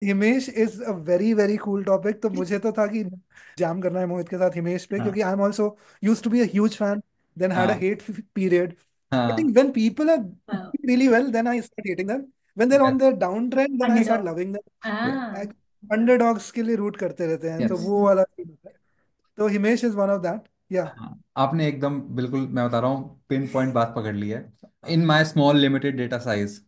Himesh is a very very cool topic. तो मुझे तो था कि जैम करना है मोहित के साथ हिमेश पे, हाँ क्योंकि I am also use to be a huge fan, then had a हाँ हेट पीरियड। I हाँ। think when people are हाँ, doing really well, then I start hating them. When they're yes on their downtrend, then I start underdog. loving them. हाँ। Underdogs के लिए root करते रहते हैं, तो यस। वो वाला सीन होता है। तो Himesh is one of that. या हाँ, आपने एकदम बिल्कुल, मैं बता रहा हूँ, पिन पॉइंट बात पकड़ ली है। In my small limited data size,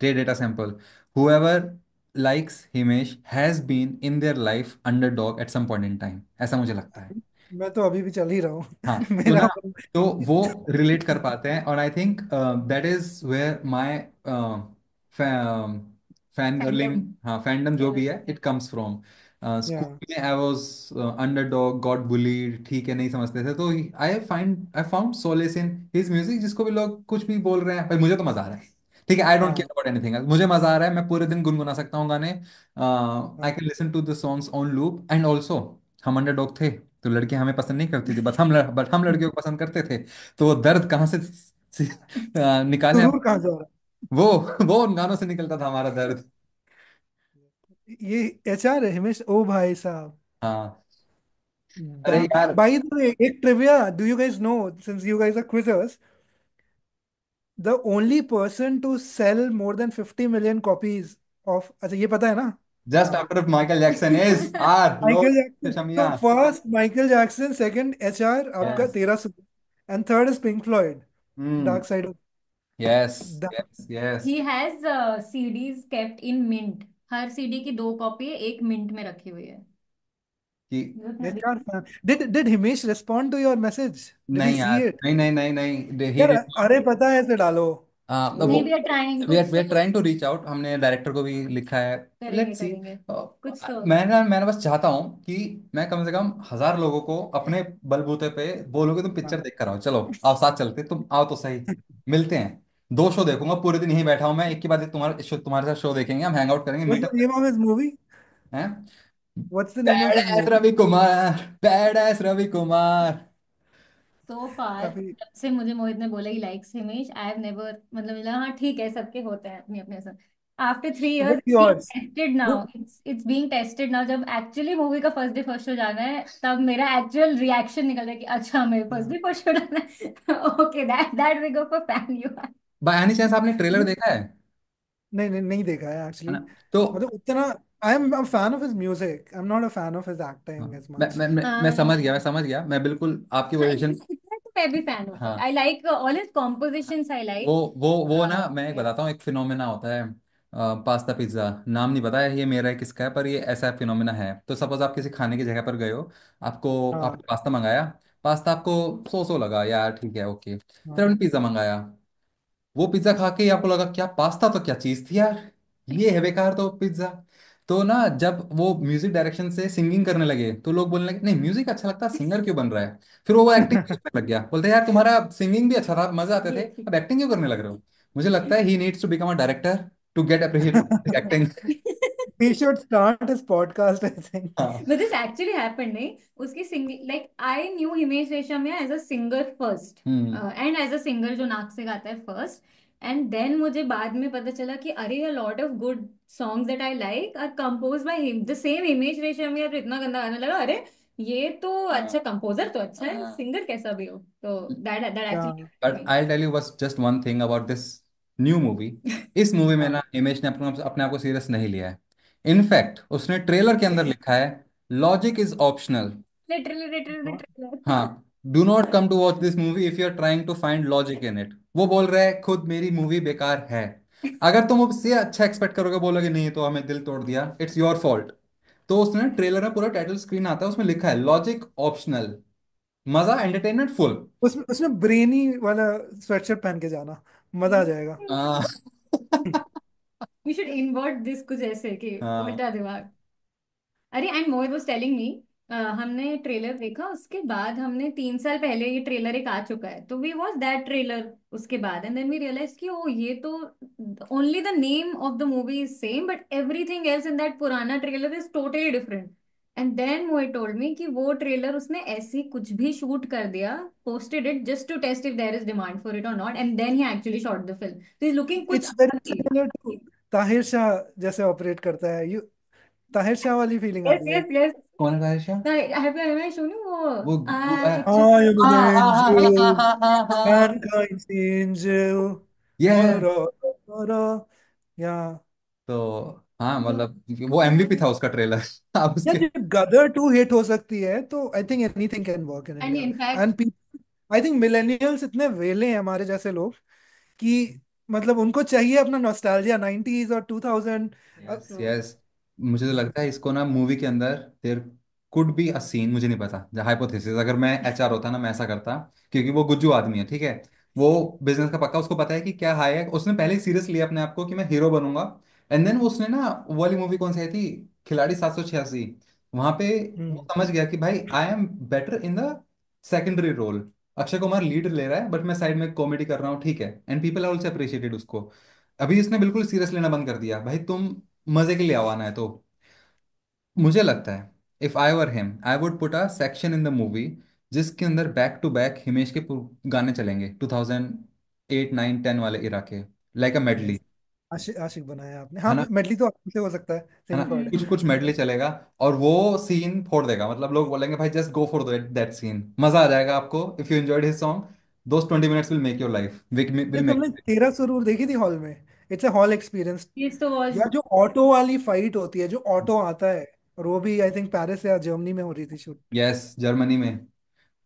data sample, however likes Himesh has been in their life underdog at some point in time, ऐसा मुझे लगता है। मैं तो अभी भी चल ही रहा हूँ। हाँ, तो मेरा ना, तो वो रिलेट कर पाते हैं, और I think that is where my fan girling, fandom. हाँ, फैंडम जो भी है, इट कम्स फ्रॉम या स्कूल में। I was underdog, got bullied, ठीक है, नहीं समझते थे, तो I found solace in his music. जिसको भी लोग कुछ भी बोल रहे हैं, भाई मुझे तो मजा आ रहा है, ठीक है, आई डोंट हाँ केयर अबाउट एनीथिंग, मुझे मजा आ रहा है, मैं पूरे दिन गुनगुना सकता हूँ गाने। आई हाँ। Can listen to the songs on loop, and also हम अंडरडॉग थे, तो लड़कियां हमें पसंद नहीं करती थी, बट हम लड़कियों को पसंद करते थे। तो वो दर्द कहाँ से निकालें सुरूर कहाँ से हो रहा वो वो उन गानों से निकलता था हमारा दर्द। है? ये एचआर है हिमेश, ओ भाई साहब। हाँ। अरे यार, बाय द वे, एक trivia, do you guys know, since you guys are quizzers, the only person to sell more than 50 million copies of, अच्छा ये पता है ना? Just after Michael Jackson is are Michael लोग जैक्सन। शमिया। तो first Michael Jackson, second HR, आपका yes. 13 and third is Pink Floyd, hmm. Dark side of yes that. Yes yes. He has CDs kept in mint. हर CD की दो copy एक mint में रखी हुई है। कि जरूरत है अभी। HR fan. Did Himesh respond to your message? Did he नहीं सी यार, इट? नहीं नहीं नहीं नहीं, ही यार, डिड। अरे पता है ऐसे डालो। वो may be are trying we कुछ are trying to reach out, हमने डायरेक्टर को भी लिखा है। करेंगे लेट्स सी। करेंगे कुछ तो। मैं बस चाहता हूँ कि मैं कम से कम 1000 लोगों को अपने बलबूते पे बोलोगे, तुम पिक्चर हाँ। देख कर आओ, चलो आओ साथ चलते, तुम आओ तो सही, मिलते हैं। 2 शो देखूंगा, पूरे दिन यहीं बैठा हूँ मैं, एक के बाद एक तुम्हारे साथ शो देखेंगे, हम हैंग आउट करेंगे, What's the meetup name of his movie? हैं। What's the name of bad his ass movie? Ravi Kumar, bad ass Ravi Kumar. So far काफी। जब से मुझे मोहित ने बोला he likes Himesh, I have never, मतलब मिला हाँ ठीक है, सबके होते हैं अपने अपने सब। After 3 years What's being yours? Tested now, Who- it's being tested now, जब एक्चुअली मूवी का फर्स्ट डे फर्स्ट शो जाना है तब मेरा एक्चुअल रिएक्शन निकल रहा है कि अच्छा मेरे फर्स्ट हाँ। डे फर्स्ट शो जाना है। Okay, that we go for fan you are. By any chance आपने ट्रेलर देखा है? नहीं नहीं नहीं देखा है है एक्चुअली। ना? तो मतलब उतना, I am a fan of his music, I am not a fan of his हाँ, एक्टिंग एज मैं मच। मैं मैं, मैं हाँ समझ गया, मैं समझ गया, मैं बिल्कुल आपकी हाँ, पोजीशन। इतना तो मैं भी फैन हूँ। हाँ। I like all his compositions, I वो लाइक। वो ना, मैं एक बताता हूँ, एक फिनोमेना होता है, पास्ता पिज्ज़ा, नाम नहीं पता है ये मेरा है किसका है, पर ये ऐसा फिनोमेना है। तो सपोज आप किसी खाने की जगह पर गए हो, हाँ आपने पास्ता मंगाया, पास्ता आपको सो लगा यार, ठीक है, ओके, फिर हाँ आपने पिज्ज़ा मंगाया, वो पिज्ज़ा खा के ही आपको लगा क्या पास्ता तो क्या चीज़ थी यार, ये है बेकार तो पिज्ज़ा। तो ना, जब वो म्यूजिक डायरेक्शन से सिंगिंग करने लगे, तो लोग बोलने लगे नहीं म्यूजिक अच्छा लगता है, सिंगर क्यों बन रहा है। फिर वो एक्टिंग करने लग गया, बोलते हैं यार तुम्हारा सिंगिंग भी अच्छा था, मजे आते थे, अब एक्टिंग क्यों करने लग रहे हो। मुझे लगता है he needs to become a director to get appreciated acting. he should start his podcast, I think. हाँ। But this actually happened, नहीं? उसकी singing, like I knew Himesh Reshammiya as a singer first, hmm. and as a singer जो नाक से गाता है first, and then मुझे बाद में पता चला कि अरे a lot of good songs that I like are composed by him, the same Himesh Reshammiya. तो इतना गंदा गाने लगा, अरे ये तो अच्छा कंपोजर तो अच्छा है, सिंगर कैसा भी हो। तो that क्या? actually happened to but me. I tell you बस just one thing about this new movie. इस मूवी में ना हाँ हिमेश ने अपने आप को सीरियस नहीं लिया है। इनफैक्ट उसने ट्रेलर के अंदर लिखा है logic is optional. Literally, literally, हाँ। literally. हाँ, do not come to watch this movie if you are trying to find logic in it. वो बोल रहा है खुद मेरी मूवी बेकार है, अगर तुम उससे अच्छा एक्सपेक्ट करोगे, बोलोगे नहीं तो हमें दिल तोड़ दिया, इट्स योर फॉल्ट। तो उसने ट्रेलर में पूरा टाइटल स्क्रीन आता है, उसमें लिखा है लॉजिक ऑप्शनल, मजा एंटरटेनमेंट फुल। उसमें उसमें ब्रेनी वाला स्वेटशर्ट पहन के जाना, मजा आ जाएगा। हाँ। We should invert this कुछ ऐसे कि हाँ उल्टा दिमाग। अरे and Mohit was telling me, हमने ट्रेलर देखा, उसके बाद हमने 3 साल पहले ये ट्रेलर एक आ चुका है, तो वी वॉच दैट ट्रेलर उसके बाद, एंड देन वी रियलाइज कि ओ ये तो only the name of the movie is same but everything else in that पुराना trailer is totally different. And then Mohit told me कि वो ट्रेलर उसने ऐसे ही कुछ भी शूट कर दिया, posted it just to test if there is demand for it और not, and then he actually shot the film, तो इज लुकिंग कुछ इट्स वेरी अलग ही। सिमिलर टू ताहिर शाह जैसे ऑपरेट करता है। यू ताहिर शाह वाली फीलिंग आ यस रही है। Yes yes. कौन है बारिशा? हैव आई शोन यू वो वो आज I am an हाँ हाँ हाँ हाँ हाँ angel, हाँ हाँ हाँ। mankind's angel. ये Ra, ra, ra. Yeah. तो हाँ मतलब वो एमवीपी था उसका ट्रेलर। आप या उसके। जब गदर टू हिट हो सकती है तो I think anything can work in and India. In fact and I think millennials इतने वेले हैं हमारे जैसे लोग कि मतलब उनको चाहिए अपना नॉस्टैल्जिया 90s और 2000। Yes yes. मुझे तो लगता है इसको ना मूवी के अंदर there could be a scene, मुझे नहीं पता, हाइपोथेसिस, अगर मैं एचआर होता ना मैं ऐसा करता। क्योंकि वो गुज्जू आदमी है, ठीक है। वो बिजनेस का पक्का, उसको पता है कि क्या हाई है, उसने पहले ही सीरियस लिया अपने आप को कि मैं हीरो बनूंगा। एंड देन उसने ना वो वाली मूवी कौन सी आई थी, खिलाड़ी 786, वहां पे वो हम्म। समझ गया कि भाई I am better in the secondary role. Akshay Kumar lead ले रहा है बट मैं साइड में कॉमेडी कर रहा हूँ, ठीक है, and people are also appreciated उसको। अभी इसने बिल्कुल सीरियस लेना बंद कर दिया, भाई तुम मजे के लिए आवाना है तो। मुझे लगता है if I were him I would put a section in the movie जिसके अंदर बैक टू बैक हिमेश के गाने चलेंगे 2008 9 10 वाले इरा के, लाइक अ मेडली। यस। आशिक आशिक बनाया आपने। है हाँ, ना? मेडली तो आपसे हो सकता है, है ना? सही वर्ड कुछ है। कुछ मेडली चलेगा और वो सीन फोड़ देगा, मतलब लोग बोलेंगे भाई just go for that that scene, मजा आ जाएगा आपको if you enjoyed his song. Those 20 minutes will make your life, ये विल मेक। तुमने तेरा सुरूर देखी थी हॉल में? It's a hall experience. This तो वाज या जो ऑटो वाली फाइट होती है, जो ऑटो आता है, और वो भी आई थिंक पेरिस या जर्मनी में हो रही थी शूट। यस, जर्मनी में।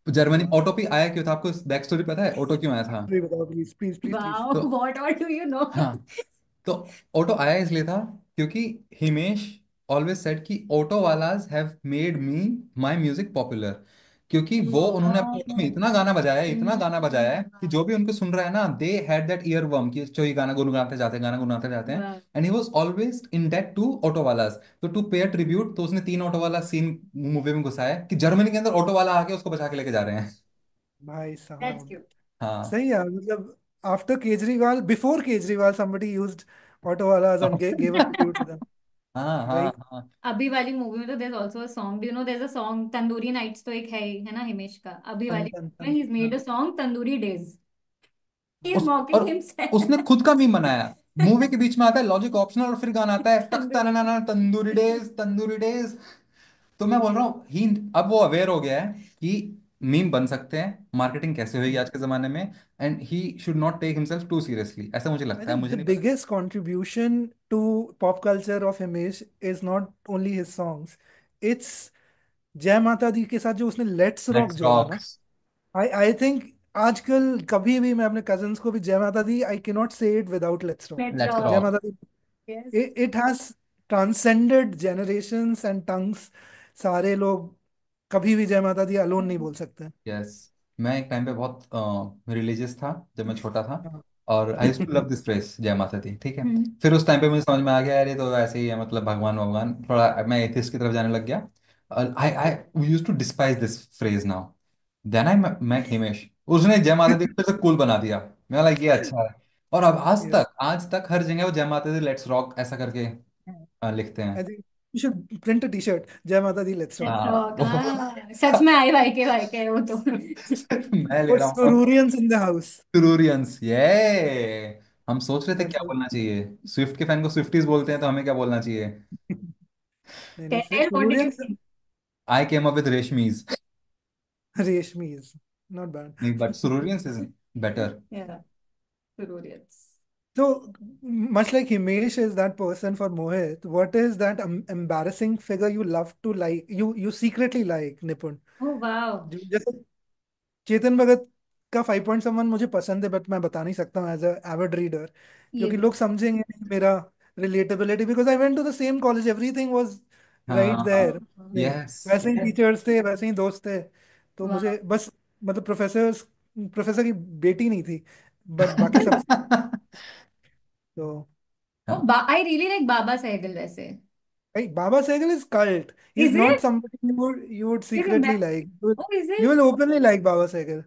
जर्मनी हाँ। ऑटो पे आया क्यों था, आपको बैक स्टोरी पता है ऑटो क्यों आया था? स्टोरी बताओ please please please please. Wow तो what all do you know. हाँ, तो ऑटो आया इसलिए था क्योंकि हिमेश ऑलवेज सेड कि ऑटो वालाज have made me my music popular. क्योंकि वो उन्होंने अपने ऑटो में इतना गाना बजाया है, इतना गाना बजाया है कि जो भी उनको सुन रहा है ना they had that year worm कि जो ही गाना गुनगुनाते जाते हैं, गाना गुनगुनाते जाते हैं। वाह and he was always in debt to auto वालाज। तो टू पे ट्रिब्यूट तो उसने 3 ऑटो वाला सीन मूवी में घुसाया कि जर्मनी के अंदर ऑटो वाला आके उसको बचा के लेके जा रहे हैं। भाई दैट्स साहब। क्यूट। हाँ। सही है मतलब after Kejriwal, before Kejriwal somebody used auto walas and gave a tribute to them. हाँ हाँ भाई। हाँ। अभी वाली मूवी में तो there also a song, do you know there a song tandoori nights, तो एक है ना हिमेश का, अभी तन वाली तन में तन ही इज मेड हाँ। अ song tandoori days, he is उस और मॉकिंग उसने हिमसेल्फ। खुद का मीम बनाया। मूवी के बीच में आता है लॉजिक ऑप्शनल और फिर गाना आता है टक तंदूरी तनाना तंदूरी डेज तंदूरी डेज। तो मैं बोल रहा हूँ ही अब वो अवेयर हो गया है कि मीम बन सकते हैं, मार्केटिंग कैसे होगी आज के जमाने में। And he should not take himself too seriously, ऐसा मुझे I लगता है, think मुझे the नहीं पता। biggest contribution to pop culture of Himesh is not only his songs, it's जय माता दी के साथ जो उसने लेट्स रॉक लेट्स जोड़ा रॉक। ना। आई थिंक आजकल कभी भी मैं अपने कजन्स को भी जय माता Di, I can not say it without let's rock. Let's let's Jai rock. Rock. Mata Di, yes. It has transcended generations and tongues. सारे लोग कभी भी जय माता दी अलोन नहीं बोल सकते। यस। मैं एक टाइम पे बहुत रिलीजियस था जब मैं छोटा था। हाँ। और I used to love this phrase जय माता दी, ठीक है। हम्म। फिर उस टाइम पे मुझे समझ में आ गया यार ये तो ऐसे ही है, मतलब भगवान भगवान, थोड़ा मैं एथिस्ट की तरफ जाने लग गया। I I we used to despise this phrase now. Then I met Himesh, उसने जय माता दी को फिर से कूल बना दिया। मैं लाइक ये अच्छा है। और अब Yes. आज तक हर जगह वो जय माता दी लेट्स रॉक ऐसा करके लिखते आई हैं। Think you should print a T shirt, जय माता दी लेट्स रॉक। लेट्स हाँ रॉक, हाँ सच में आई वाई के वो तो। मैं ले और रहा हूँ। सुरूरियंस इन द हाउस। टुरूरियंस ये हम सोच रहे थे क्या ऐसा। बोलना चाहिए, स्विफ्ट के फैन को स्विफ्टीज बोलते हैं तो हमें क्या बोलना चाहिए? नहीं नहीं, tell what did you Sururians. Think. I came up with Reshmis. Reshmi is not bad. नहीं बट सुरूरियंस इज बेटर। या जरूरियत। So, much like Himesh is that person for Mohit, what is that embarrassing figure you love to like, you secretly like, Nipun? Oh wow. जैसे चेतन भगत का 5.7 मुझे पसंद है, but मैं बता नहीं सकता हूँ एज अ एविड रीडर, ये क्योंकि भी। लोग समझेंगे नहीं मेरा relatability, because I went to the same college, everything was right हाँ। देयर। यस। वैसे ही टीचर्स थे, वैसे ही दोस्त थे। तो वाह। मुझे बस मतलब प्रोफेसर की बेटी नहीं थी, बट बाकी सब। तो हाँ। Oh I really like Baba Sehgal वैसे। Hey, Baba Sehgal is cult. He's is not इट? somebody you would is secretly इट? like. ओ इज You इट? will openly like Baba Sehgal.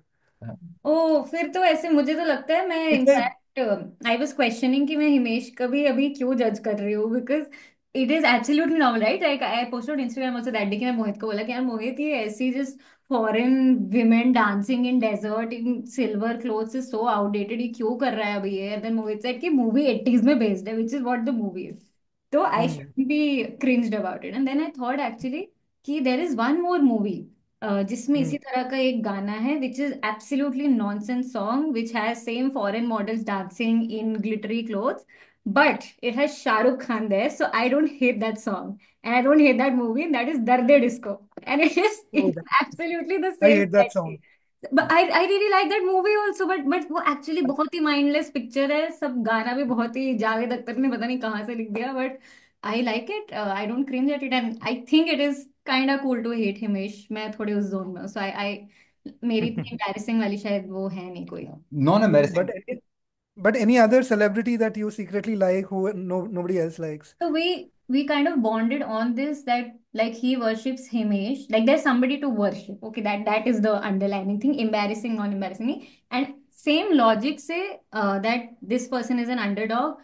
Oh फिर तो ऐसे मुझे तो लगता है मैं It's like in fact I was questioning कि मैं हिमेश का भी अभी क्यों जज कर रही हूँ, because it is absolutely normal right, like I posted Instagram also that day कि मैं मोहित को बोला कि यार मोहित ये ऐसी just foreign women dancing in desert in silver clothes is so outdated, ये क्यों कर रहा है अभी ये, देन मोहित सेड कि मूवी 80s में बेस्ड है, which is what the movie is. तो I hmm. Should be cringed about it, and then I thought actually कि there is one more movie जिसमें इसी हम्म। तरह का एक गाना है which is absolutely nonsense song which has same foreign models dancing in glittery clothes, but it has Shah Rukh Khan there, so I don't hate that song and I don't hate that movie. And that is Darde Disco, and Oh, it's absolutely the I same hate that exactly. song. But I really like that movie also, but वो actually बहुत ही mindless picture है, सब गाना भी बहुत ही जावेद अख्तर ने पता नहीं कहाँ से लिख दिया, but I like it. I don't cringe at it, and I think it is kind of cool to hate Himesh. मैं थोड़े उस जोन में हूँ, so I मेरी इतनी embarrassing वाली शायद वो है नहीं कोई. Non But embarrassing. but any other celebrity that you secretly like who nobody else likes? So we kind of bonded on this, that like he worships Himesh. Like there's somebody to worship. Okay, that is the underlining thing. Embarrassing, non-embarrassing. And same logic say that this person is an underdog.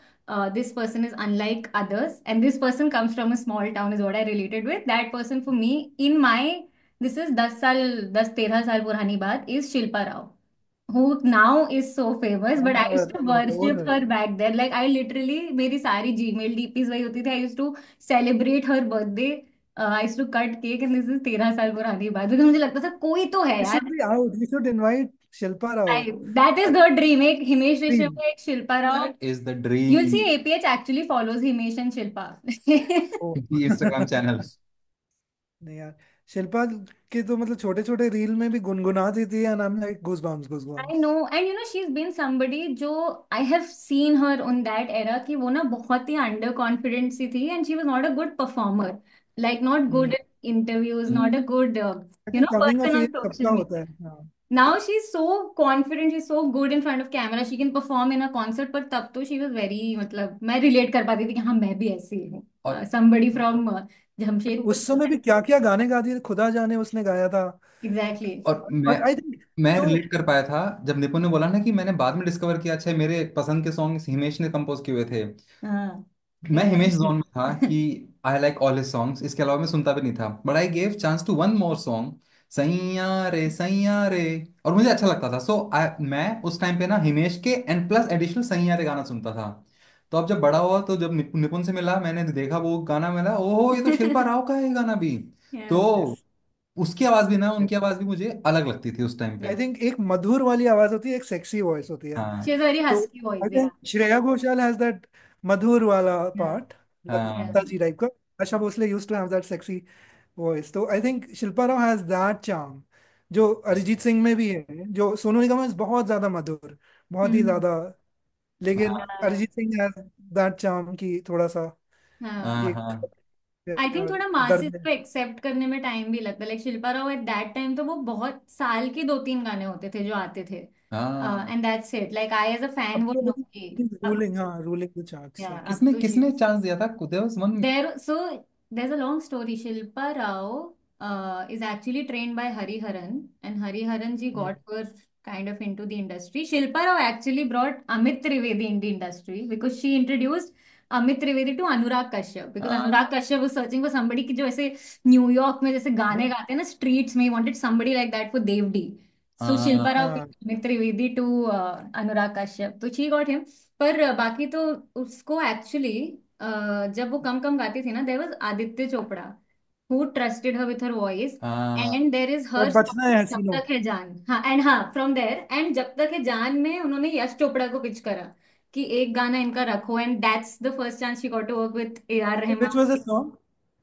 This person is unlike others, and this person comes from a small town is what I related with. That person for me in my, this is 10 साल 10-13 साल पुरानी बात, is Shilpa Rao, who now is so famous, but I used to worship Lahore. her back then. Like I literally, मेरी सारी Gmail DPs वही होती थी. I used to celebrate her birthday. I used to cut cake, and this is 13 साल पुरानी बात, because मुझे लगता था कोई तो है You यार. should be out. You should invite Shilpa Rao. That is I the dream. एक हिमेश dream. रेशम है, एक Shilpa Rao. That is the You'll see dream. APH actually follows Himesh and Shilpa. Oh, Instagram channel. नहीं यार, शिल्पा के तो मतलब छोटे छोटे रील में भी गुनगुना देती है, नाम like goose bumps goose I bumps. know, and she's been somebody जो I have seen her on that era कि वो ना बहुत ही अंडर कॉन्फिडेंट सी थी, and she was not a good performer, like not good हम्म। at interviews, not a good I think coming off person as on सबका social होता media. है, हाँ। Now she's so confident, she's so good in front of camera, she can perform in a concert. पर तब तो she was very, मतलब मैं relate कर पाती थी कि हाँ मैं भी ऐसी हूँ. और Somebody from और उस समय जमशेदपुर. भी क्या क्या गाने गा दिए, खुदा जाने उसने गाया था। Exactly. और मैं और आई थिंक मैं जो रिलेट कर पाया था जब निपुण ने बोला ना कि मैंने बाद में डिस्कवर किया, अच्छा मेरे पसंद के सॉन्ग हिमेश ने कंपोज किए हुए थे। हाँ. मैं Yeah. हिमेश जोन में था कि I like all his songs, इसके अलावा मैं सुनता भी नहीं था, but I gave chance to one more song, Saiyaan Re. और मुझे अच्छा लगता था, सो मैं उस टाइम पे ना हिमेश के एंड प्लस एडिशनल सैया रे गाना सुनता था। तो अब जब बड़ा हुआ तो जब निपुण से मिला, मैंने देखा वो गाना, मिला ओहो ये तो शिल्पा राव का है ये गाना भी। तो Yeah. उसकी आवाज भी ना, उनकी आवाज भी मुझे अलग लगती थी उस टाइम पे। आई थिंक एक मधुर वाली आवाज होती है, एक सेक्सी वॉइस होती है। हाँ She has a very तो husky I voice, yeah. Think Shreya Ghoshal has that मधुर वाला Yeah. पार्ट, Yeah. लता जी टाइप का। Asha Bhosle used to have that sexy voice. तो I think Shilpa Rao has that charm जो अरिजीत सिंह में भी है, जो सोनू निगम है बहुत ज्यादा मधुर, बहुत ही हम्म. ज्यादा। लेकिन हाँ. Arijit Singh has that charm की थोड़ा सा हाँ. हाँ एक हाँ आई थिंक थोड़ा दर्द मासिस है। को एक्सेप्ट करने में टाइम भी लगता है. Like Shilpa Rao at that time तो वो बहुत साल के 2-3 गाने होते थे जो आते थे, हाँ। And that's it. Like I as a fan अब वुड नो तो कि अब, रूलिंग, हाँ रूलिंग द चार्ट्स या लाइक। अब किसने तो किसने चांस दिया था, there was one. there, so there's a long story. Shilpa Rao is actually trained by Hariharan, and Hariharan ji got her kind of into the industry. Shilpa Rao actually brought Amit Trivedi in the industry because she introduced Amit Trivedi to Anurag Kashyap, because Anurag Kashyap was searching for somebody कि जो ऐसे New York में जैसे गाने गाते हैं ना streets में, he wanted somebody like that for Devdi. So Shilpa Rao हाँ pitched Amit Trivedi to Anurag Kashyap, तो she got him. पर बाकी तो उसको एक्चुअली जब वो कम कम गाती थी ना, there was Aditya Chopra who trusted her with her voice, हाँ एंड देयर इज और हर बचना है जब हसीनों। तक है जान. हाँ, एंड हाँ फ्रॉम देयर, एंड जब तक है जान में उन्होंने यश चोपड़ा को पिच करा कि एक गाना इनका रखो, and that's the first chance she got to work with A R which was the Rahman.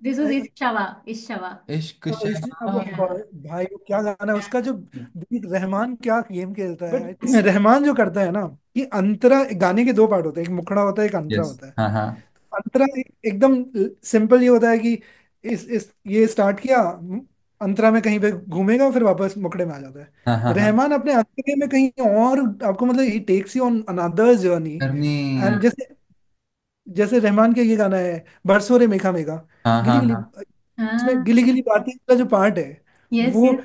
This was song? Ishq Shava, इश्क शवा. इश्क शवा। भाई वो क्या गाना है उसका, जो बीट रहमान क्या गेम खेलता है। बट रहमान जो करता है ना, कि अंतरा, गाने के दो पार्ट होते हैं, एक मुखड़ा होता है एक अंतरा यस होता है। हाँ हाँ अंतरा एकदम सिंपल ये होता है कि इस ये स्टार्ट किया, अंतरा में कहीं पे घूमेगा फिर वापस मुखड़े में आ जाता हाँ हाँ है। हाँ। रहमान अपने अंतरे में कहीं और आपको मतलब ही takes you on another journey. करनी। एंड जैसे जैसे रहमान के ये गाना है बरसो रे मेघा मेघा, हाँ गिली हाँ गिली, हाँ इसमें हाँ. गिली गिली बातें का जो पार्ट है यस, वो यस.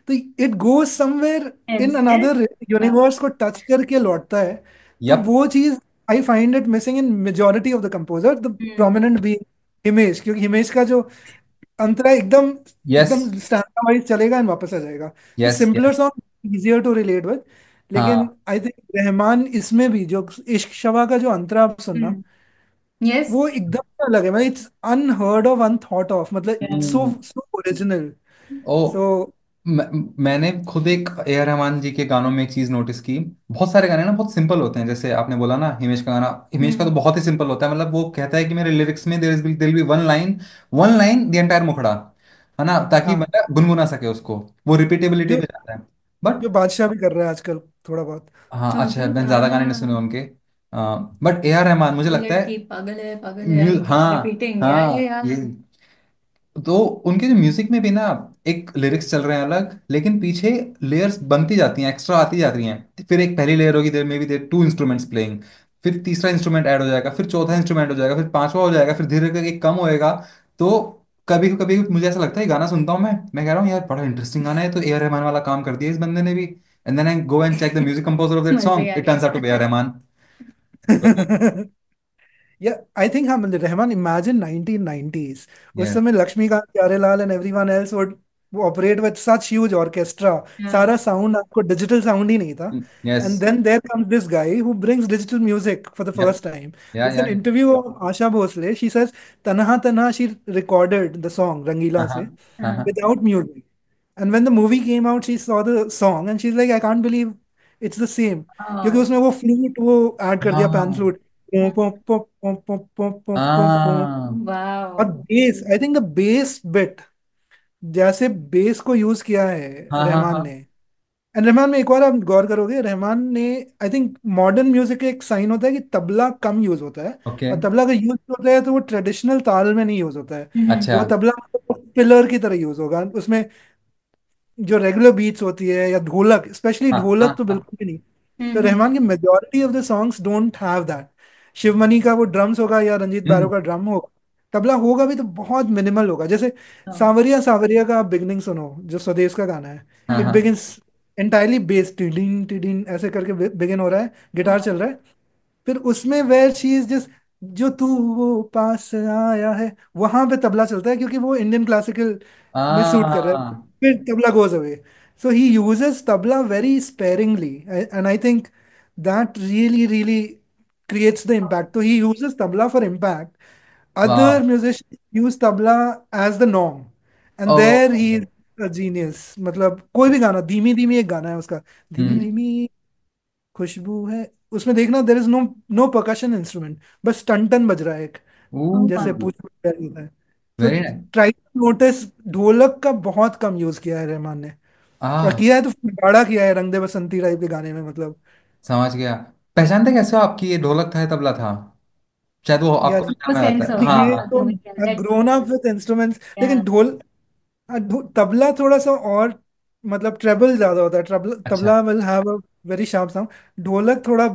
तो it goes somewhere in absent. Another universe को टच करके लौटता है। तो यप। वो चीज I find it missing in majority of the composer, the prominent be Himesh, क्योंकि हिमेश का जो अंतरा एकदम यस एकदम स्टैंडर्ड वाइज चलेगा एंड वापस आ जाएगा। तो yes simpler yes. Song easier to relate with. लेकिन हाँ आई थिंक रहमान इसमें भी जो इश्क शवा का जो अंतरा आप सुनना, यस। वो एकदम से अलग है, मतलब it's unheard of, unthought of, मतलब it's so hmm. So original. Oh, so मैंने खुद एक ए आर रहमान जी के गानों में एक चीज नोटिस की। बहुत सारे गाने ना बहुत सिंपल होते हैं, जैसे आपने बोला ना हिमेश का गाना, हिमेश का तो हम्म। बहुत ही सिंपल होता है। मतलब वो कहता है कि मेरे लिरिक्स में there be one line the entire मुखड़ा, है ना, ताकि हाँ, बंदा गुनगुना सके उसको, वो रिपीटेबिलिटी जो पे जाता है। बट जो बादशाह भी कर रहा है आजकल थोड़ा बहुत। हाँ कौन अच्छा, सी? मैंने ज्यादा गाने नहीं सुने हाँ, उनके। बट ए आर रहमान मुझे वो लगता है लड़की पागल है एंड हाँ रिपीटिंग, या हाँ या। ये, तो उनके जो म्यूजिक में भी ना एक लिरिक्स चल रहे हैं अलग, लेकिन पीछे लेयर्स बनती जाती हैं, एक्स्ट्रा आती जाती हैं। फिर एक पहली लेयर होगी, देर में भी देर टू इंस्ट्रूमेंट्स प्लेइंग, फिर तीसरा इंस्ट्रूमेंट ऐड हो जाएगा, फिर चौथा इंस्ट्रूमेंट हो जाएगा, फिर पांचवा हो जाएगा, फिर धीरे करके एक कम होएगा। तो कभी कभी मुझे ऐसा लगता है, गाना सुनता हूँ मैं कह रहा हूँ यार बड़ा इंटरेस्टिंग गाना है, तो ए आर रहमान वाला काम कर दिया इस बंदे ने भी। And then I go and check the music composer of that मजे song, ah it turns out to be A R गए। रहमान। तो या आई थिंक हम रहमान, इमेजिन 1990s, उस यस। समय Laxmikant, Pyarelal and everyone else would वो operate with such huge orchestra, हाँ। सारा साउंड आपको डिजिटल साउंड ही नहीं था। Yes. And then there comes this guy who brings digital music for the yup. First time. या There's या an interview of Asha Bhosle. She says Tanha Tanha she recorded the song हाँ Rangila हाँ se हाँ। without music. And when the movie came out, she saw the song and she's like, I can't believe it's the same. क्योंकि हाँ। उसमें वो flute वो add कर दिया, पैन हाँ फ्लूट, हाँ और wow. Base, I think the base bit, जैसे बेस को यूज किया है हाँ हाँ रहमान हाँ। ने। एंड रहमान में एक बार आप गौर करोगे, रहमान ने, आई थिंक मॉडर्न म्यूजिक का एक साइन होता है कि तबला कम यूज होता है। ओके। और तबला अगर यूज होता है तो वो ट्रेडिशनल ताल में नहीं यूज होता है। अच्छा। वो तबला पिलर की तरह यूज होगा उसमें, जो रेगुलर बीट्स होती है, या ढोलक, स्पेशली हाँ हाँ ढोलक तो हाँ। बिल्कुल भी नहीं। तो हम्म। रहमान की majority of the songs don't have that. Sivamani का वो ड्रम्स होगा या रंजीत हम्म। बैरो का ड्रम होगा, तबला होगा भी तो बहुत मिनिमल होगा। जैसे हाँ। सांवरिया सांवरिया का आप बिगनिंग सुनो, जो स्वदेश का गाना है, हाँ इट हाँ बिगिंस एंटायरली बेस, टिडिन टिडिन ऐसे करके बिगिन हो रहा है, गिटार चल रहा है। फिर उसमें वेयर शी इज जस्ट, जो तू वो पास आया है, वहां पे तबला चलता है, क्योंकि वो इंडियन क्लासिकल में सूट कर रहा है। हाँ। फिर tabla goes away, so he uses tabla very sparingly, and I think that really really creates the impact. So he uses tabla for impact. Other वाह। musicians use tabla as the norm, and oh. there he is a genius. मतलब कोई भी गाना, धीमी धीमी एक गाना है उसका, धीमी हम्म। धीमी खुशबू है, उसमें देखना there is no no percussion instrument, बस टन टन बज रहा है एक, जैसे पूछ पूछ कर होता है। तो very nice. Try to notice, ढोलक का बहुत कम यूज किया है रहमान ने। और आ किया है तो गाड़ा किया है, रंग दे बसंती टाइप के गाने में, मतलब। समझ गया। पहचानते कैसे हो आपकी ये ढोलक था या तबला था? शायद वो आपको यार वो पहचान में आता सेंस है। हो गया ये हाँ। तो समझ गया that. Grown up with instruments, लेकिन या। तबला थोड़ा सा और, मतलब ट्रेबल ज्यादा होता है, तबला अच्छा। Tabla will have a very sharp sound, ढोलक थोड़ा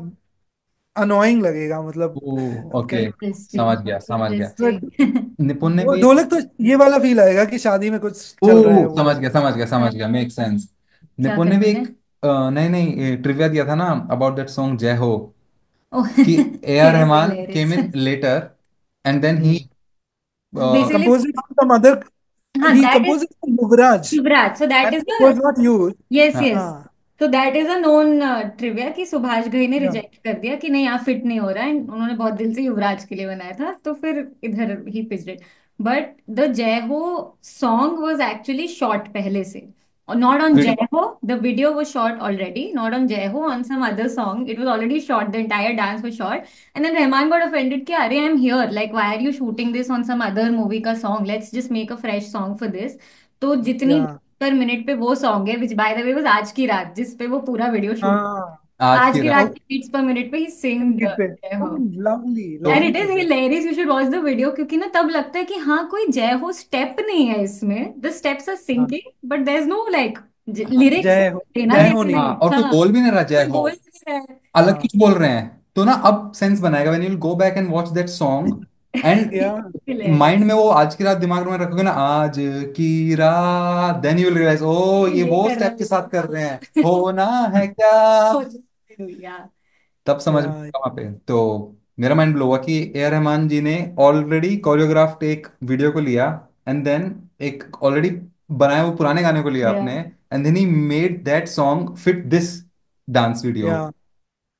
अनोइंग लगेगा, मतलब ओ ओके। कैसे। समझ इंटरेस्टिंग। गया समझ गया। इंटरेस्टिंग। निपुण ने भी। ढोलक तो ये वाला फील आएगा कि शादी में कुछ ओ चल रहा है वो। समझ गया समझ गया समझ गया, मेक सेंस। क्या निपुण ने करा भी मैंने? एक नई नई ट्रिविया दिया था ना अबाउट दैट सॉन्ग जय हो, ओह। कि A R yes, Rahman came hilarious. In later and then he basically, compose it from some other, हाँ, he that is compose it from Yuvraj, Yuvraj, so that and is it the, was not used. Yes yes, हाँ, तो that is a known trivia कि सुभाष घई ने या reject कर दिया कि नहीं आप फिट नहीं हो रहा है, उन्होंने बहुत दिल से युवराज के लिए बनाया था, तो फिर इधर ही पिच्ड इट। बट द जय हो सॉन्ग वाज एक्चुअली शॉट पहले से, और नॉट ऑन जय हो, the video was shot already, not on जय हो, on some other song it was already shot, the entire dance was shot. And then Rahman got offended कि अरे I'm here, like why are you shooting this on some other movie का song, let's just make a fresh song for this। तो जितनी या पर minute पे वो song है, विच बाय द वे वाज आज की रात, जिस पे वो पूरा वीडियो शूट, हाँ, आज आज की की रात। रात की बीट्स पर मिनट पे ही सिंग जय हो। लवली तो and lovely it is trivia. Hilarious, you should watch the video, क्योंकि ना तब लगता है कि हाँ कोई जय हो स्टेप नहीं है इसमें, द स्टेप्स आर हाँ, syncing but there is no like lyrics Jai Ho, देना जय हो देना नहीं नहीं। हाँ, और कोई हाँ, बोल भी नहीं रहा जय कोई हो, बोल नहीं रहा है। अलग हाँ, कुछ बोल रहे हैं। तो ना अब सेंस बनाएगा when you go back and watch that song, and या माइंड हिलेरियस। में वो आज की रात दिमाग में रखोगे ना, आज की रात, देन यू विल रियलाइज ओ ये ये वो कर स्टेप के साथ कर रहे हैं, रहा होना है क्या। हूँ या। तब समझ में या आया वहां पे तो मेरा माइंड ब्लो हुआ कि ए आर रहमान जी ने ऑलरेडी कोरियोग्राफ्ड एक वीडियो को लिया, एंड देन एक ऑलरेडी बनाए वो पुराने गाने को लिया या। आपने, and then he made that song fit this dance video. या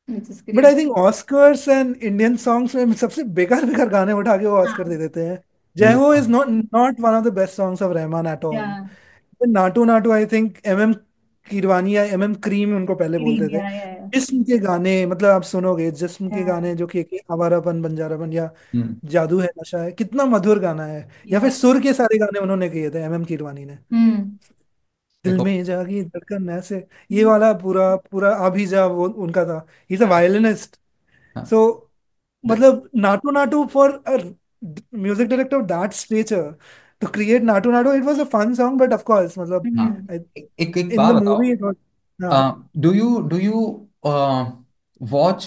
which is बट I great. Think Oscars and Indian songs में सबसे बेकार बेकार गाने उठा के वो ऑस्कर हाँ, दे देते हैं। जय ये Ho is not not one of the best songs of Rahman at all. या Naatu Naatu I think M Keeravani या क्रीम उनको पहले बोलते थे। या जिस्म के गाने मतलब आप सुनोगे जिस्म के या गाने जो कि आवारापन बंजारापन या हम्म जादू है नशा है, कितना मधुर गाना है। या फिर या सुर के सारे गाने उन्होंने किए थे कीरवानी ने। हम्म दिल एक और- में जागी धड़कन ऐसे, ये वाला पूरा पूरा अभी जा वो उनका था। He is a violinist. हाँ सो मतलब Naatu Naatu for a music director of that stature to create Naatu Naatu, it was a fun song but of course मतलब हाँ एक इन द बात बताओ, मूवी इट वाज। हाँ do you watch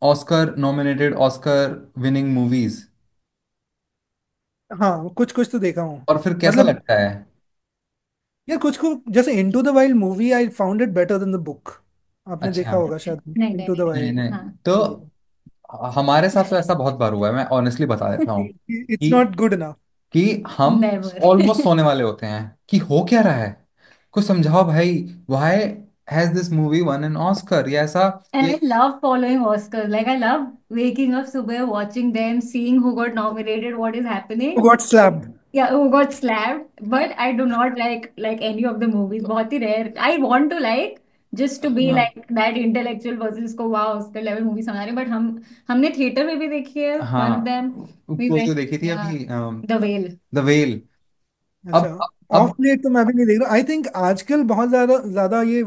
Oscar nominated, Oscar winning movies, हाँ कुछ कुछ तो देखा हूँ। और फिर कैसा मतलब लगता है? यार कुछ को जैसे into the wild movie I found it better than the book. आपने देखा अच्छा, होगा शायद नहीं नहीं इनटू द नहीं नहीं वाइल्ड। नहीं, हाँ तो हमारे साथ तो ऐसा बहुत बार हुआ है, मैं ऑनेस्टली बता देता हूँ इट्स कि नॉट गुड इनफ। हम नेवर ऑलमोस्ट सोने वाले होते हैं कि हो क्या रहा है, कुछ समझाओ भाई, why has this movie one an Oscar, या ऐसा And कि I love following Oscars. Like I love waking up subah, watching them, seeing who got nominated, what is happening. Got slapped. Yeah, who got slapped. But I do not like any of the movies. बहुत ही rare. I want to like just to be हाँ like that intellectual person जिसको wow Oscar level movie समझ रहे हैं. But हमने theatre में भी देखी है. One of हाँ, them we कोई तो went. देखी थी Yeah, अभी, The Whale. The well. अच्छा। अब ऑफ अब प्लेट तो मैं भी नहीं देख रहा। आई थिंक आजकल बहुत ज्यादा ज्यादा ये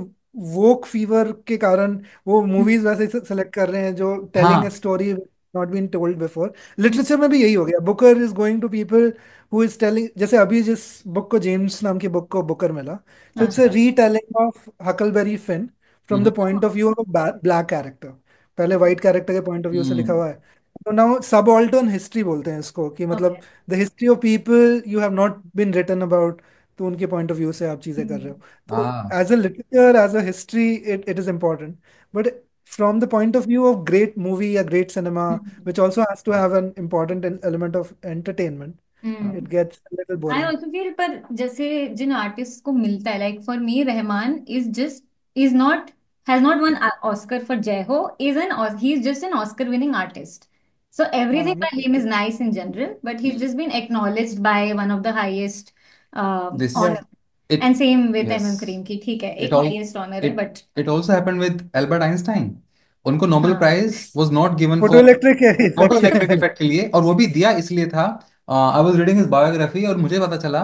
वोक फीवर के कारण वो मूवीज वैसे सेलेक्ट कर रहे हैं जो टेलिंग ए हाँ story not been told before. Literature में भी यही हो गया। Booker is going to people who is telling, जैसे अभी जिस बुक को जेम्स नाम की बुक को बुकर मिला, तो इट्स अ अच्छा, retelling of Huckleberry Finn from the hmm point of view of black character. पहले वाइट कैरेक्टर के पॉइंट ऑफ व्यू से लिखा हम्म हुआ है। तो नाउ सबऑल्टर्न हिस्ट्री बोलते हैं इसको कि मतलब Okay. The history of people you have not been written about. तो उनके पॉइंट ऑफ व्यू से आप चीजें कर रहे हो। तो हाँ as a literature as a history it is important. But from the point of view of great movie या great cinema hmm which also has to have an important element of entertainment, it hmm gets little I boring. Also feel पर जैसे जिन artist को मिलता है like for me Rahman is just is not has not won Oscar for Jai Ho is an he is just an Oscar winning artist so हाँ everything मैं by him is nice in general but he just been acknowledged by one of the highest this या honour it and same with yes, MM Kareem की ठीक है it एक all highest honour है it but it also happened with Albert Einstein. उनको Nobel हाँ prize was not given photo for electric photo effect के electric लिए। इफेक्ट के लिए, और वो भी दिया इसलिए था, I was reading his biography और मुझे पता चला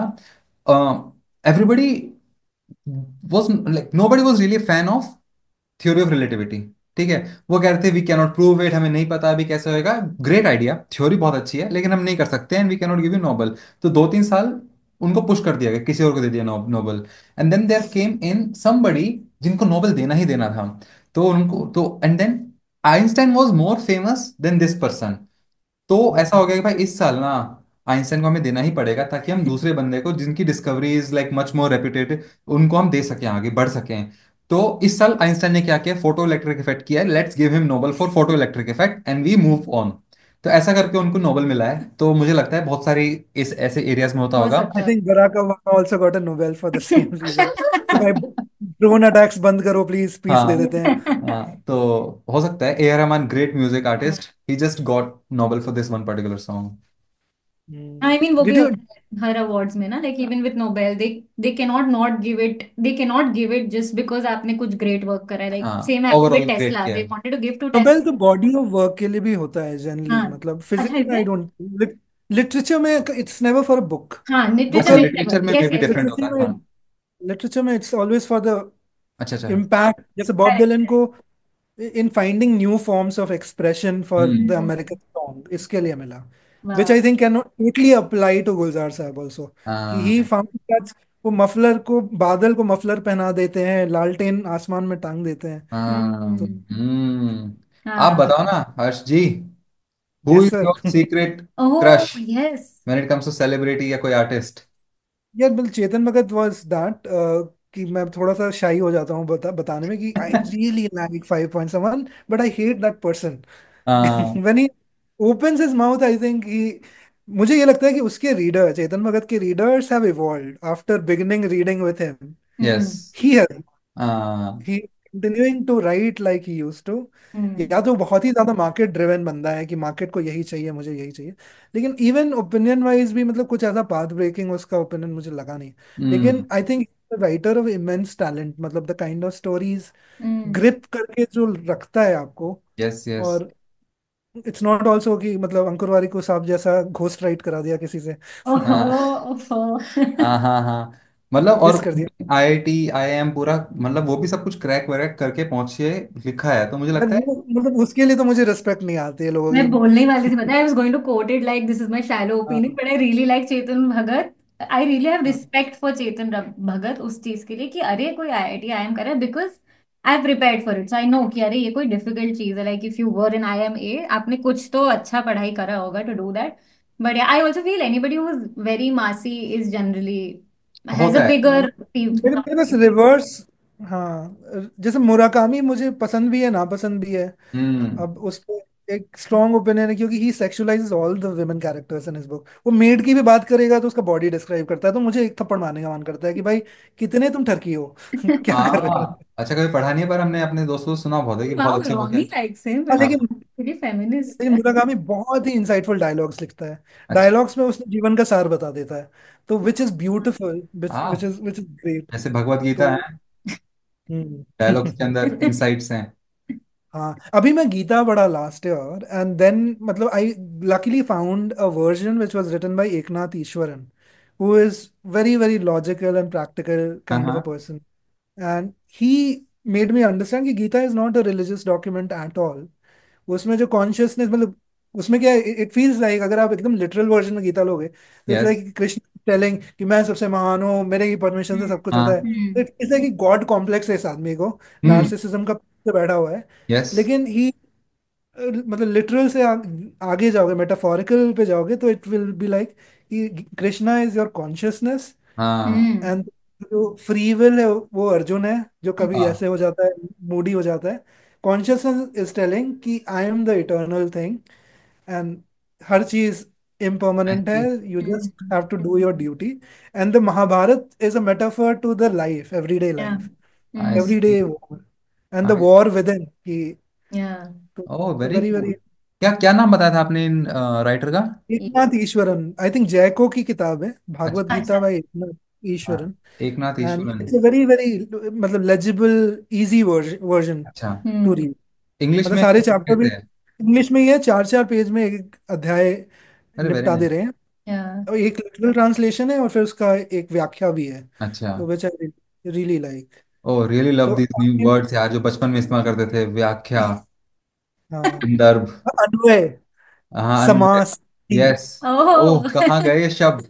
everybody was like nobody was really fan of theory of relativity. ठीक है, वो कह रहे थे वी कैनॉट प्रूव इट, हमें नहीं पता अभी कैसे होएगा, ग्रेट आइडिया, थ्योरी बहुत अच्छी है लेकिन हम नहीं कर सकते and we cannot give you Nobel. तो 2-3 साल उनको पुश कर दिया गया, किसी और को दे दिया Nobel. And then there came in somebody जिनको नोबल देना ही देना था, तो उनको तो and then Einstein was more famous than this person. तो ऐसा हो गया कि भाई इस साल ना आइंस्टाइन को हमें देना ही पड़ेगा ताकि हम दूसरे बंदे को जिनकी discovery is like much more reputed उनको हम दे सकें, आगे बढ़ सकें। तो इस साल आइंस्टाइन ने क्या किया, फोटो इलेक्ट्रिक इफेक्ट किया है, let's give him Nobel for photoelectric effect and we move on. तो ऐसा करके उनको नोबल मिला है। तो मुझे लगता है बहुत सारी इस ऐसे एरियाज में होता हो होगा। आई सकता think Barack Obama also got a Nobel for the same reason कि भाई ड्रोन अटैक्स बंद करो प्लीज, पीस दे हाँ देते हैं। हाँ, तो हो सकता है A R Rahman great music artist, he just got Nobel for this one particular song. I mean वो भी डिड यू होता है हर अवार्ड्स में ना like even with Nobel they cannot not give it they cannot give it just because आपने कुछ great work करा है लाइक हाँ, same happened with overall great Tesla किया दे है। Wanted to give to Nobel Tesla तो body of work के लिए भी होता है जनरली, हाँ मतलब अच्छा फिजिक्स इज में आई it? डोंट। लिटरेचर में it's never for a book. हाँ लिटरेचर बुक में बुकर लिटरेचर में मे यस भी यस डिफरेंट यस होता लिटरेचर है, में हाँ। लिटरेचर में इट्स ऑलवेज फॉर द अच्छा अच्छा। इम्पैक्ट। जैसे बॉब करेक्ट डिलन करेक्ट को in finding new forms of expression for the hmm American song इसके लिए मिला, विच वाह I think can not totally apply to Gulzar sahab also. कि ही हाँ फाउंड दैट वो मफलर को, बादल को मफलर पहना देते हैं, लालटेन आसमान में टांग देते हैं। हाँ तो आप हाँ बताओ ना Harsh ji, who yes is sir. Your secret oh crush yes when it comes to celebrity या कोई आर्टिस्ट? यार बिल चेतन भगत वाज दैट कि मैं थोड़ा सा शाई हो जाता हूँ बताने में कि I really like 5.7 but I hate that person हाँ when he opens his mouth. I think he, मुझे ये लगता है कि उसके रीडर, चेतन भगत के readers have evolved after beginning reading with him. Yes he has हाँ he continuing to write like he used to. Hmm. या तो बहुत ही ज्यादा मार्केट ड्रिवन बंदा है कि मार्केट को यही चाहिए, मुझे यही चाहिए। लेकिन इवन ओपिनियन वाइज भी मतलब कुछ ऐसा पाथ ब्रेकिंग उसका ओपिनियन मुझे लगा नहीं। हम्म। लेकिन I think writer of immense talent, मतलब the kind of stories hmm. Grip करके जो रखता है आपको। Yes yes. और इट्स नॉट ऑल्सो कि मतलब अंकुर वारिको साहब जैसा घोस्ट राइट करा दिया किसी से। ओहो। हाँ ओहो। हाँ हाँ हाँ। मतलब और मिस कर दिया। आईआईटी आईआईएम पूरा, मतलब वो भी सब कुछ क्रैक वैक करके पहुंचे, लिखा है, तो मुझे यार लगता है। वो मतलब उसके लिए तो मुझे रिस्पेक्ट नहीं आती है लोगों मैं बोलने ही वाली की। थी, पता है, I was going to quote it like this is my shallow opinion, हाँ but I really like Chetan Bhagat. I really have हाँ रिस्पेक्ट फॉर चेतन भगत उस चीज के लिए कि अरे कोई आईआईटी आईएम कर रहा है, because I have prepared for it, so I know कि अरे ये कोई डिफिकल्ट चीज है। Like if you were in IMA, आपने कुछ तो अच्छा पढ़ाई करा होगा to do that. But I also feel anybody who is very messy is generally has होता अ है। हाँ। बिगर मेरे पास रिवर्स। हाँ, जैसे मुराकामी मुझे पसंद भी है, नापसंद भी है। हम्म। अब उस पे एक स्ट्रॉन्ग ओपिनियन है क्योंकि he sexualizes all the women characters in his book. वो मेड की भी बात करेगा तो उसका बॉडी डिस्क्राइब करता है, तो मुझे एक थप्पड़ मारने का मन करता है कि भाई कितने तुम ठरकी हो। क्या कर रहे हो। हाँ अच्छा, कभी पढ़ा नहीं है, पर हमने अपने दोस्तों से सुना बहुत है कि बहुत वाओ, अच्छे बुक है। रोनी लाइक्स हिम, हाँ बट लेकिन वेरी फेमिनिस्ट लेकिन है। मुराकामी बहुत ही इंसाइटफुल डायलॉग्स लिखता है। अच्छा। डायलॉग्स में उसने जीवन का सार बता देता है, तो विच इज ब्यूटिफुल, हाँ, विच इज ग्रेट। जैसे भगवत गीता तो है, डायलॉग्स के अंदर हम्म। इनसाइट्स हैं। हाँ, अभी मैं गीता पढ़ा लास्ट ईयर, एंड देन मतलब I luckily found a version which was written by Eknath Easwaran, who is very very logical and practical हाँ काइंड ऑफ अ हाँ। Person. And he made me understand कि Gita is not a religious document at all. उसमें जो consciousness मतलब उसमें क्या, it feels like अगर आप एकदम लिटरल वर्जन में गीता लोगे तो it's yes. Like Krishna telling कि मैं सबसे महान हूँ, मेरे ही परमिशन से सब कुछ होता है। हाँ। तो इट्स लाइक गॉड कॉम्प्लेक्स है इस आदमी को, हम्म। नार्सिसिज्म का पीछे बैठा हुआ है। यस। लेकिन ही मतलब लिटरल से आगे जाओगे, मेटाफोरिकल पे जाओगे तो इट विल बी लाइक कि कृष्णा इज योर कॉन्शियसनेस, हाँ हम्म। एंड जो फ्री विल है वो अर्जुन है, जो कभी हाँ। ऐसे हो जाता है, मूडी हो जाता है। कॉन्शियसनेस इज टेलिंग कि I am the eternal thing, and हर चीज इम्पर्मानेंट है, you just have to do your duty. And the Mahabharata is a metaphor to the life, everyday या। Life, I see. Everyday war, and the war within इन की। या। तो oh very very cool. Very क्या क्या नाम बताया था आपने इन राइटर का? Eknath Easwaran, I think Jaico की किताब है भागवत अच्छा। गीता अच्छा। बाय एकनाथ हाँ, Easwaran. Eknath and Easwaran. It's a very very मतलब लेजिबल, इजी वर्जन अच्छा। To hmm. रीड। इंग्लिश मतलब में सारे चैप्टर भी कैसे है? इंग्लिश में ही है, 4 4 पेज में एक अध्याय अरे वेरी निपटा दे नाइस। रहे हैं। या। और एक लिटरल ट्रांसलेशन है और फिर उसका एक व्याख्या भी है, अच्छा। तो which I really like. Oh really love तो दीज न्यू वर्ड्स यार, जो बचपन में इस्तेमाल करते थे, व्याख्या, हाँ, संदर्भ। अन्वय, हाँ अन्वय। समास, यस। ओह ओह। कहाँ गए ये शब्द।